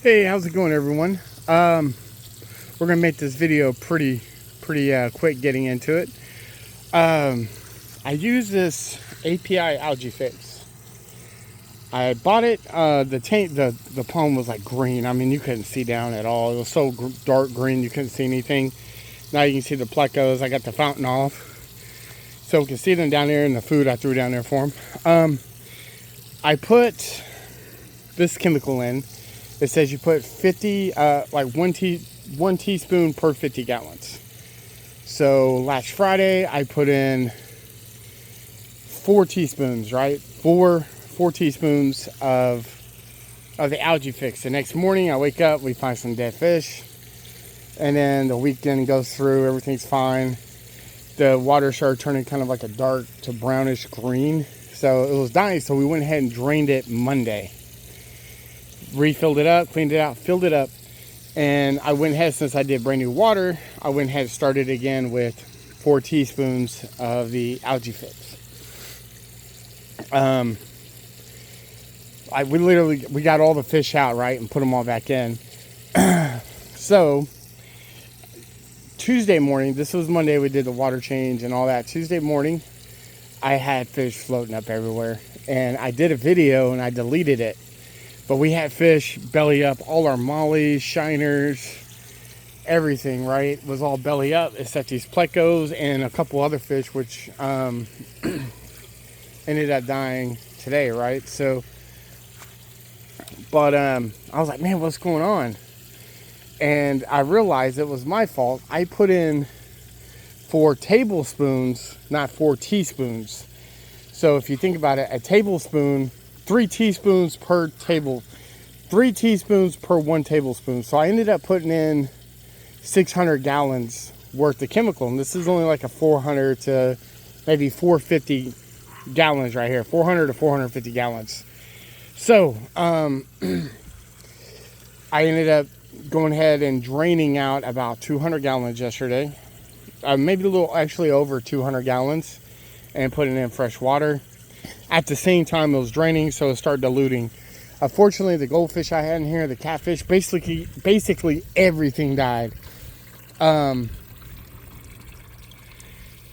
Hey, how's it going, everyone? We're gonna make this video pretty quick getting into it. I use this API Algaefix. I bought it. The pond was like green. I mean, you couldn't see down at all. It was so dark green you couldn't see anything. Now you can see the plecos. I got the fountain off, so we can see them down there, and the food I threw down there for them. I put this chemical in. It says you put 50, like one teaspoon per 50 gallons. So last Friday I put in 4 teaspoons, right? Four teaspoons of the Algaefix. The next morning I wake up, we find some dead fish, and then the weekend goes through, everything's fine. The water started turning kind of like a dark to brownish green, so it was dying. So we went ahead and drained it Monday. Refilled it up, cleaned it out, filled it up, and I went ahead, since I did brand new water, I went ahead and started again with 4 teaspoons of the Algaefix. We got all the fish out, right, and put them all back in. So Tuesday morning, this was Monday, we did the water change and all that. Tuesday morning I had fish floating up everywhere, and I did a video and I deleted it. But we had fish belly up. All our mollies, shiners, everything, right, was all belly up, except these plecos and a couple other fish, which ended up dying today, right? So, but I was like, man, what's going on? And I realized it was my fault. I put in 4 tablespoons, not 4 teaspoons. So if you think about it, a tablespoon, 3 teaspoons per 3 teaspoons per 1 tablespoon. So I ended up putting in 600 gallons worth of chemical, and this is only like a 400 to maybe 450 gallons right here, 400 to 450 gallons. So I ended up going ahead and draining out about 200 gallons yesterday, maybe a little, actually over 200 gallons, and putting in fresh water. At the same time it was draining, so it started diluting. Unfortunately, the goldfish I had in here, the catfish, basically everything died.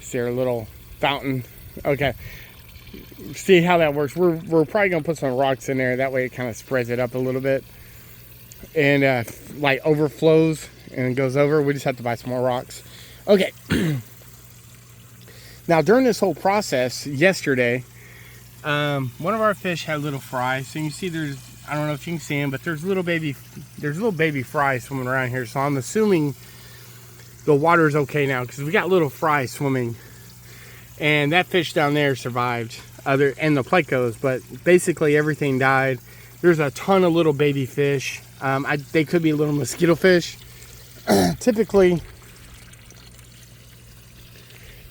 See our little fountain? Okay. See how that works. We're probably gonna put some rocks in there. That way it kind of spreads it up a little bit, and like overflows and goes over. We just have to buy some more rocks. Okay. Now back this whole process yesterday, one of our fish had little fry. So you can see there's, I don't know if you can see them, but there's little baby fries swimming around here. So I'm assuming the water's okay now, because we got little fries swimming, and that fish down there survived, and the plecos, but basically everything died. There's a ton of little baby fish. They could be little mosquito fish. Typically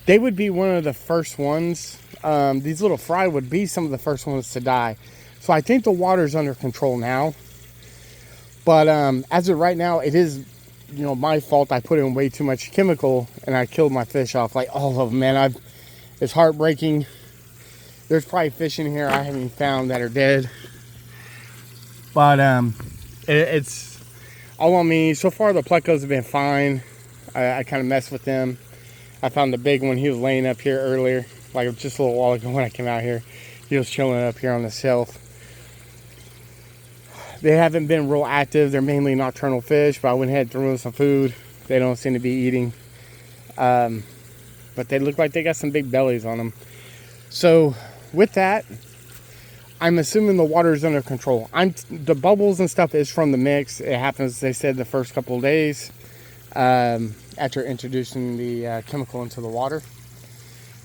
they would be one of the first ones. These little fry would be some of the first ones to die. So I think the water's under control now. But as of right now, it is, my fault. I put in way too much chemical and I killed my fish off, like all of them, man. It's heartbreaking. There's probably fish in here I haven't found that are dead. But it's all on me. So far the plecos have been fine. I kind of messed with them. I found the big one. He was laying up here earlier, like just a little while ago when I came out here. He was chilling up here on the shelf. They haven't been real active. They're mainly nocturnal fish, but I went ahead and threw them some food. They don't seem to be eating. But they look like they got some big bellies on them. So with that, I'm assuming the water is under control. The bubbles and stuff is from the mix. It happens, they said, the first couple of days after introducing the chemical into the water.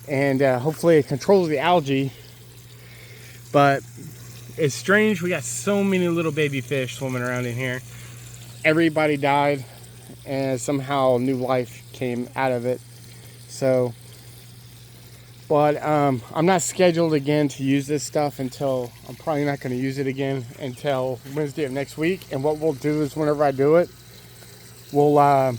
And hopefully it controls the algae. But it's strange, we got so many little baby fish swimming around in here. Everybody died, and somehow new life came out of it. So, but I'm not scheduled again to use this stuff until, I'm probably not going to use it again until Wednesday of next week. And what we'll do is, whenever I do it, we'll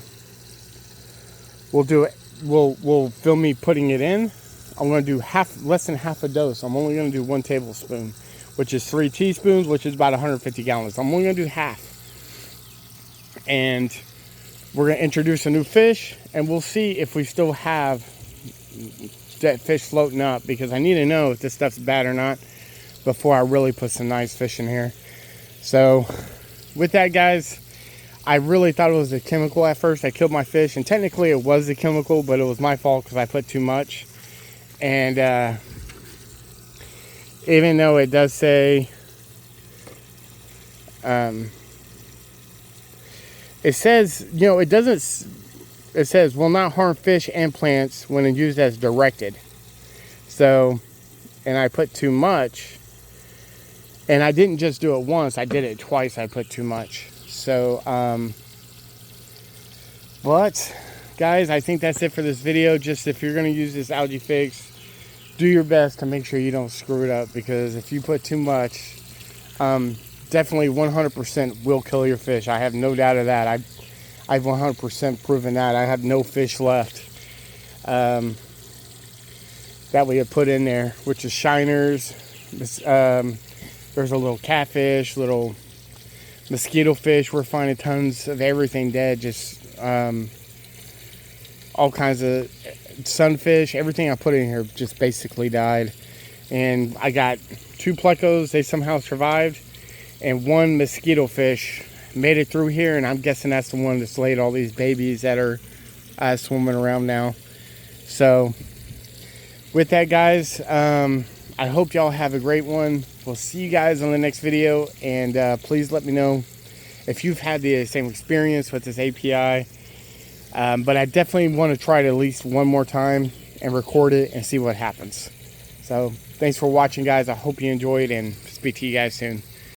film me putting it in. I'm going to do less than half a dose. I'm only going to do 1 tablespoon, which is 3 teaspoons, which is about 150 gallons. I'm only going to do half. and we're going to introduce a new fish, and we'll see if we still have that fish floating up, because I need to know if this stuff's bad or not before I really put some nice fish in here. So with that, guys, I really thought it was a chemical at first. I killed my fish, and technically it was a chemical, but it was my fault because I put too much. And even though it does say it says, you know, it doesn't, it says will not harm fish and plants when used as directed. So, and I put too much, and I didn't just do it once, I did it twice. I put too much. So but guys, I think that's it for this video. Just if you're going to use this Algaefix, do your best to make sure you don't screw it up, because if you put too much, definitely 100% will kill your fish. I have no doubt of that. I've 100% proven that. I have no fish left that we have put in there, which is shiners. There's a little catfish, little mosquito fish. We're finding tons of everything dead, just all kinds of sunfish. Everything I put in here just basically died. And I got 2 plecos, they somehow survived, and 1 mosquito fish made it through here, and I'm guessing that's the one that's laid all these babies that are swimming around now. So with that, guys, I hope y'all have a great one. We'll see you guys on the next video, and please let me know if you've had the same experience with this API. But I definitely want to try it at least one more time and record it and see what happens. So thanks for watching, guys. I hope you enjoyed, and speak to you guys soon.